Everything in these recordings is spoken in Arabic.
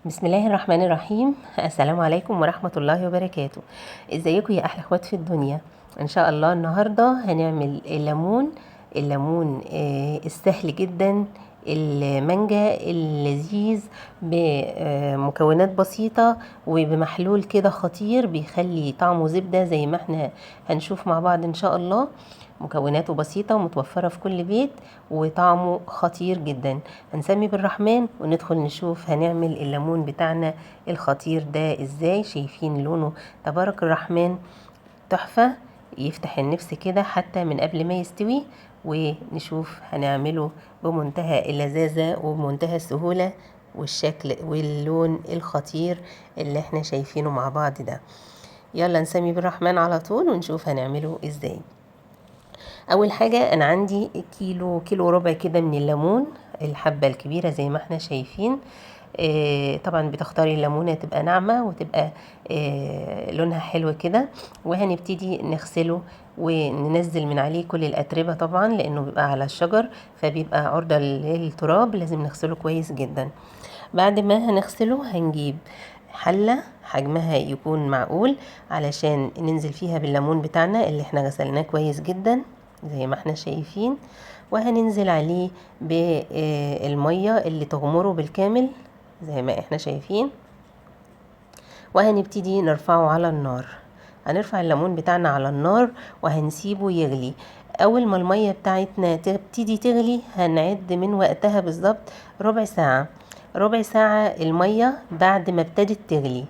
بسم الله الرحمن الرحيم. السلام عليكم ورحمة الله وبركاته. ازيكم يا احلى اخوات في الدنيا؟ ان شاء الله النهاردة هنعمل الليمون السهل جدا، المانجا اللذيذ بمكونات بسيطة وبمحلول كده خطير بيخلي طعمه زبدة زي ما احنا هنشوف مع بعض ان شاء الله. مكوناته بسيطة ومتوفرة في كل بيت وطعمه خطير جدا. هنسمي بالرحمن وندخل نشوف هنعمل الليمون بتاعنا الخطير ده ازاي. شايفين لونه تبارك الرحمن، تحفة، يفتح النفس كده حتى من قبل ما يستوي. ونشوف هنعمله بمنتهى اللذاذة وبمنتهى السهولة والشكل واللون الخطير اللي احنا شايفينه مع بعض ده. يلا نسمي بالرحمن على طول ونشوف هنعمله ازاي. اول حاجة انا عندي كيلو ربع كده من الليمون، الحبة الكبيرة زي ما احنا شايفين. طبعا بتختاري الليمونة تبقى ناعمة وتبقى لونها حلو كده. وهنبتدي نغسله وننزل من عليه كل الأتربة طبعا لأنه بيبقى على الشجر فبيبقى عرضة للتراب، لازم نغسله كويس جدا. بعد ما هنغسله هنجيب حلة حجمها يكون معقول علشان ننزل فيها بالليمون بتاعنا اللي احنا غسلناه كويس جدا زي ما احنا شايفين. وهننزل عليه بالمية اللي تغمره بالكامل زي ما احنا شايفين. وهنبتدي نرفعه على النار. هنرفع الليمون بتاعنا على النار وهنسيبه يغلي. اول ما المية بتاعتنا تبتدي تغلي هنعد من وقتها بالظبط ربع ساعة المية بعد ما ابتدت تغلي.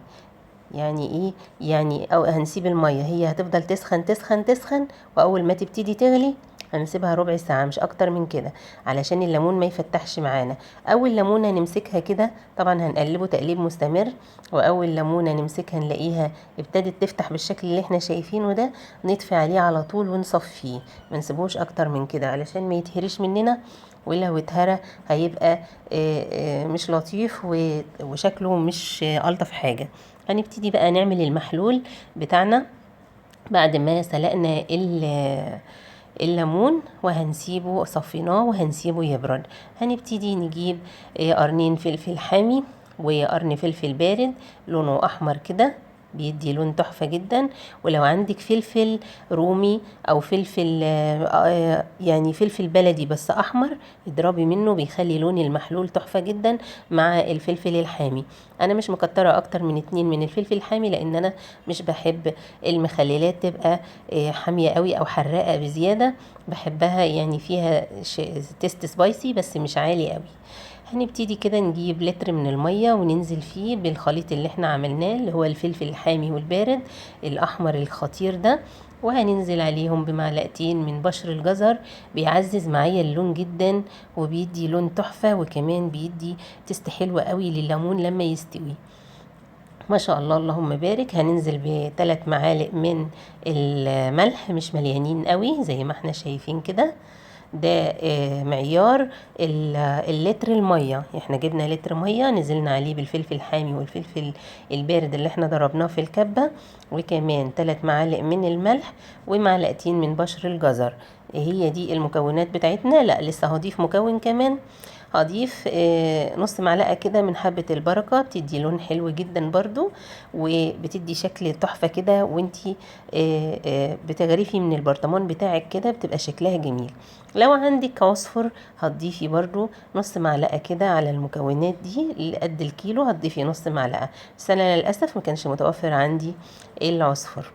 يعني ايه؟ يعني او هنسيب المية هي هتفضل تسخن تسخن تسخن، واول ما تبتدي تغلي هنسيبها ربع ساعة مش اكتر من كده علشان الليمون ما يفتحش معانا. اول ليمونة نمسكها كده طبعا هنقلبه تقليب مستمر، واول ليمونة نمسكها نلاقيها ابتدت تفتح بالشكل اللي احنا شايفينه ده، نطفي عليه على طول ونصفيه، ما نسيبوش اكتر من كده علشان ما يتهريش مننا، ولو اتهرى هيبقى مش لطيف وشكله مش ألطف حاجة. هنبتدي بقى نعمل المحلول بتاعنا بعد ما سلقنا الليمون وهنسيبه صفيناه وهنسيبه يبرد. هنبتدي نجيب قرنين فلفل حامي وقرن فلفل بارد لونه احمر كده بيدي لون تحفة جدا. ولو عندك فلفل رومي او فلفل يعني فلفل بلدي بس احمر اضربي منه بيخلي لون المحلول تحفة جدا مع الفلفل الحامي. انا مش مكترة اكتر من 2 من الفلفل الحامي لان انا مش بحب المخللات تبقى حامية قوي او حراقة بزيادة، بحبها يعني فيها تيست سبايسي بس مش عالي قوي. هنبتدي كده نجيب لتر من المية وننزل فيه بالخليط اللي احنا عملناه اللي هو الفلفل الحامي والبارد الأحمر الخطير ده، وهننزل عليهم بمعلقتين من بشر الجزر. بيعزز معايا اللون جدا وبيدي لون تحفة وكمان بيدي تست حلوة قوي لليمون لما يستوي ما شاء الله اللهم بارك. هننزل ب3 معالق من الملح مش مليانين قوي زي ما احنا شايفين كده. ده معيار اللتر المية. احنا جبنا لتر مية نزلنا عليه بالفلفل الحامي والفلفل البارد اللي احنا ضربناه في الكبة، وكمان 3 معالق من الملح ومعلقتين من بشر الجزر. هي دي المكونات بتاعتنا. لا لسه هضيف مكون كمان، هضيف نص معلقة كده من حبة البركة، بتدي لون حلو جدا برضو وبتدي شكل تحفة كده وانتي بتغرفي من البرطمان بتاعك كده بتبقى شكلها جميل. لو عندك عصفر هتضيفي برضو نص معلقة كده على المكونات دي قد الكيلو هتضيفي نص معلقة، بس انا للأسف ما كانش متوفر عندي العصفر.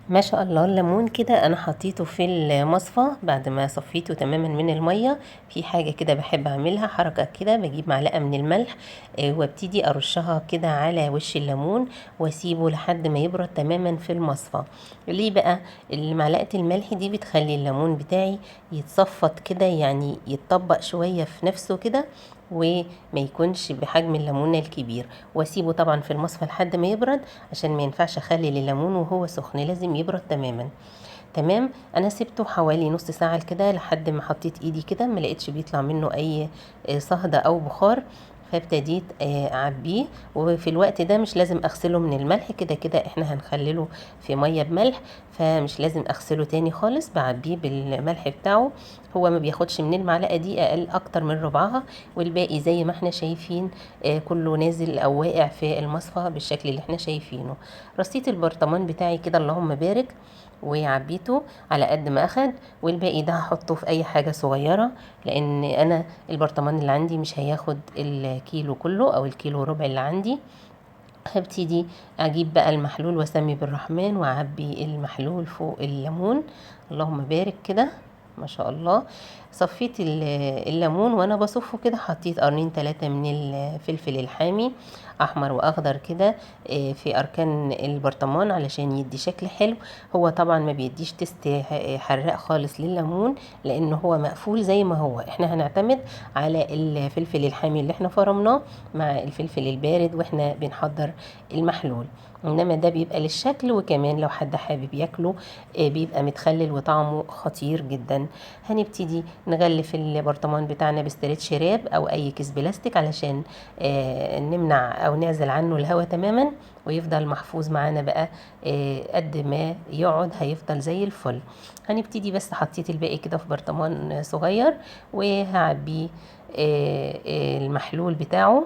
ما شاء الله الليمون كده انا حطيته في المصفى بعد ما صفيته تماما من المية. في حاجة كده بحب اعملها حركة كده، بجيب معلقة من الملح وابتدي ارشها كده على وش الليمون واسيبه لحد ما يبرد تماما في المصفى. ليه بقى؟ معلقة الملح دي بتخلي الليمون بتاعي يتصفط كده، يعني يتطبق شوية في نفسه كده وما يكونش بحجم الليمونة الكبير، واسيبه طبعا في المصفى لحد ما يبرد عشان ما ينفعش اخلي الليمون وهو سخن، لازم يبرد تماما. تمام. انا سبته حوالي نص ساعة كده لحد ما حطيت ايدي كده ما لقيتش بيطلع منه اي صهدة او بخار، فابتديت اعبيه. وفي الوقت ده مش لازم اغسله من الملح، كده كده احنا هنخلله في ميه بملح، فمش لازم اغسله تاني خالص. بعبيه بالملح بتاعه، هو ما بياخدش من المعلقه دي اقل اكتر من ربعها، والباقي زي ما احنا شايفين كله نازل او واقع في المصفى بالشكل اللي احنا شايفينه. رصيت البرطمان بتاعي كده اللهم بارك، وعبيته على قد ما اخد، والباقي ده هحطه في اي حاجه صغيره، لان انا البرطمان اللي عندي مش هياخد الكيلو كله او الكيلو وربع اللي عندي. هبتدي اجيب بقى المحلول واسمي بالرحمن، واعبي المحلول فوق الليمون اللهم بارك كده ما شاء الله. صفيت الليمون وانا بصفه كده، حطيت قرنين 3 من الفلفل الحامي احمر واخضر كده في اركان البرطمان علشان يدي شكل حلو. هو طبعا ما بيديش تست حراق خالص لليمون، لان هو مقفول زي ما هو. احنا هنعتمد على الفلفل الحامي اللي احنا فرمناه مع الفلفل البارد واحنا بنحضر المحلول، انما ده بيبقى للشكل، وكمان لو حد حابب ياكله بيبقى متخلل وطعمه خطير جدا. هنبتدي نغلف البرطمان بتاعنا بستريتش راب او اي كيس بلاستيك علشان نمنع او نعزل عنه الهواء تماما، ويفضل محفوظ معانا بقى قد ما يقعد هيفضل زي الفل. هنبتدي بس حطيت الباقي كده في برطمان صغير، وهعبيه المحلول بتاعه،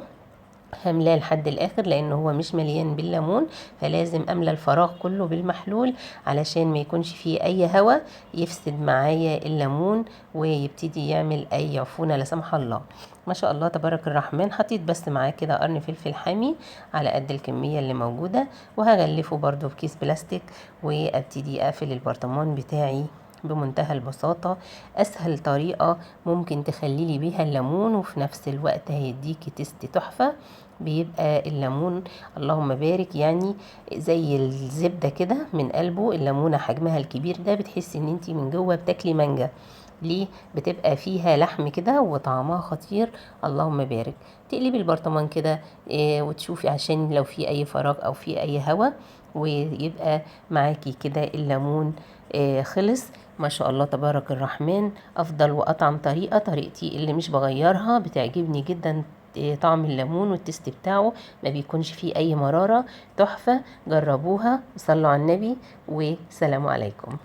هملاه لحد الاخر لان هو مش مليان بالليمون، فلازم املى الفراغ كله بالمحلول علشان ما يكونش فيه اي هواء يفسد معايا الليمون ويبتدي يعمل اي عفونة لا سمح الله. ما شاء الله تبارك الرحمن. حطيت بس معاه كده قرن فلفل حامي على قد الكمية اللي موجودة، وهغلفه برضو بكيس بلاستيك، وابتدي اقفل البرطمان بتاعي بمنتهى البساطة. أسهل طريقة ممكن تخليلي بيها الليمون وفي نفس الوقت هيديكي تست تحفة. بيبقى الليمون اللهم بارك يعني زي الزبدة كده من قلبه. الليمونة حجمها الكبير ده بتحسي ان انتي من جوه بتاكلي مانجا، ليه؟ بتبقى فيها لحم كده وطعمها خطير اللهم بارك. تقلبي البرطمان كده وتشوفي عشان لو في اي فراغ او في اي هواء، ويبقى معاكي كده الليمون خلص. ما شاء الله تبارك الرحمن. افضل واطعم طريقتي اللي مش بغيرها، بتعجبني جدا طعم الليمون والتست بتاعه ما بيكونش فيه اي مرارة. تحفة، جربوها وصلوا على النبي، والسلام عليكم.